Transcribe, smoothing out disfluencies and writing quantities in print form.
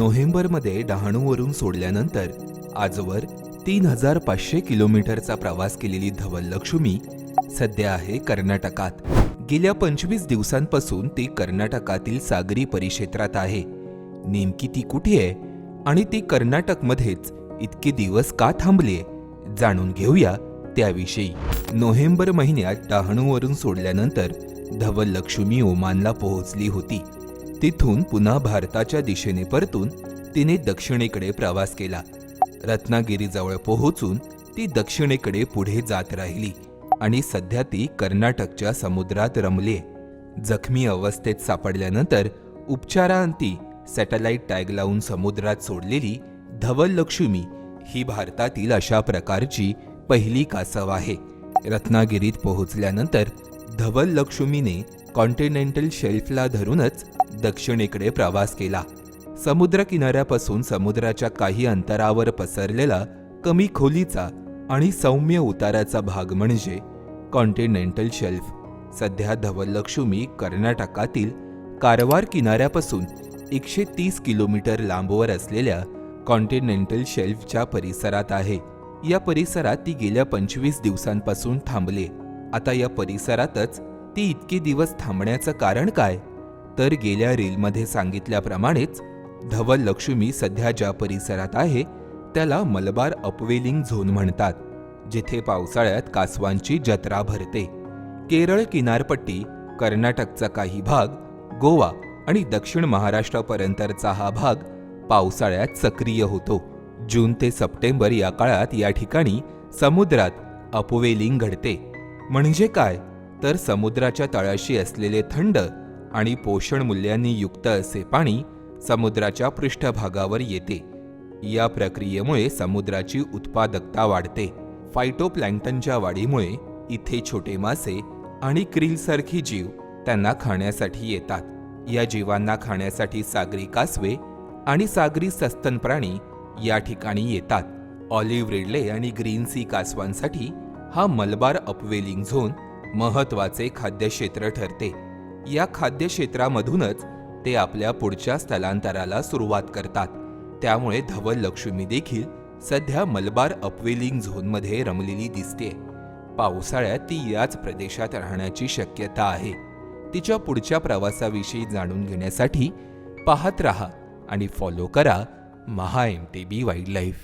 नोव्हेंबरमध्ये डहाणूवरून सोडल्यानंतर आजवर 3500 किलोमीटरचा प्रवास केलेली धवल लक्ष्मी सध्या आहे कर्नाटकात। गेल्या 25 दिवसांपासून ती कर्नाटकातील सागरी परिक्षेत्रात आहे। नेमकी ती कुठे आहे आणि ती कर्नाटकमध्येच इतके दिवस का थांबलीये, जाणून घेऊया त्याविषयी। नोव्हेंबर महिन्यात डहाणूवरून सोडल्यानंतर धवल लक्ष्मी ओमानला पोहोचली होती। तिथून पुन्हा भारताच्या दिशेने परतून तिने दक्षिणेकडे प्रवास केला। रत्नागिरीजवळ पोहोचून ती दक्षिणेकडे पुढे जात राहिली आणि सध्या ती कर्नाटकच्या समुद्रात रमलीये। जखमी अवस्थेत सापडल्यानंतर उपचारांती सॅटेलाइट टॅग लावून समुद्रात सोडलेली धवल लक्ष्मी ही भारतातील अशा प्रकारची पहिली कासव आहे। रत्नागिरीत पोहोचल्यानंतर धवल लक्ष्मीने कॉन्टिनेंटल शेल्फला धरूनच दक्षिणेकडे प्रवास केला। समुद्र किनाऱ्यापासून समुद्राच्या काही अंतरावर पसरलेला कमी खोलीचा आणि सौम्य उताराचा भाग म्हणजे कॉन्टिनेंटल शेल्फ। सध्या धवल लक्ष्मी कर्नाटकातील कारवार किनाऱ्यापासून 130 किलोमीटर लांबवर असलेल्या कॉन्टिनेंटल शेल्फच्या परिसरात आहे। या परिसरात ती गेल्या 25 दिवसांपासून थांबले। आता या परिसरातच ती इतके दिवस थांबण्याचं कारण काय? तर गेल्या रीलमध्ये सांगितल्याप्रमाणेच धवल लक्ष्मी सध्या ज्या परिसरात आहे त्याला मलबार अपवेलिंग झोन म्हणतात, जिथे पावसाळ्यात कासवांची जत्रा भरते। केरळ किनारपट्टी, कर्नाटकचा काही भाग, गोवा आणि दक्षिण महाराष्ट्रापर्यंतचा हा भाग पावसाळ्यात सक्रिय होतो। जून ते सप्टेंबर या काळात या ठिकाणी समुद्रात अपवेलिंग घडते। म्हणजे काय? तर समुद्राच्या तळाशी असलेले थंड आणि पोषण मूल्यांनी युक्त असे पाणी समुद्राच्या पृष्ठभागावर येते। या प्रक्रियेमुळे समुद्राची उत्पादकता वाढते। फायटोप्लॅंक्टनच्या वाढीमुळे इथे छोटे मासे आणि क्रिलसारखी जीव त्यांना खाण्यासाठी येतात। या जीवांना खाण्यासाठी सागरी कासवे आणि सागरी सस्तन प्राणी या ठिकाणी येतात। ऑलिव्ह रिडले आणि ग्रीन सी कासवांसाठी हा मलबार अपवेलिंग झोन महत्त्वाचे खाद्यक्षेत्र ठरते। या खाद्यक्षेत्रामधूनच ते आपल्या पुढच्या स्थलांतराला सुरुवात करतात। त्यामुळे धवल लक्ष्मी देखील सध्या मलबार अपवेलिंग झोनमध्ये रमलेली दिसते। पावसाळ्यात ती याच प्रदेशात राहण्याची शक्यता आहे। तिच्या पुढच्या प्रवासाविषयी जाणून घेण्यासाठी पाहत रहा आणि फॉलो करा MHA MTB वाईल्डलाईफ।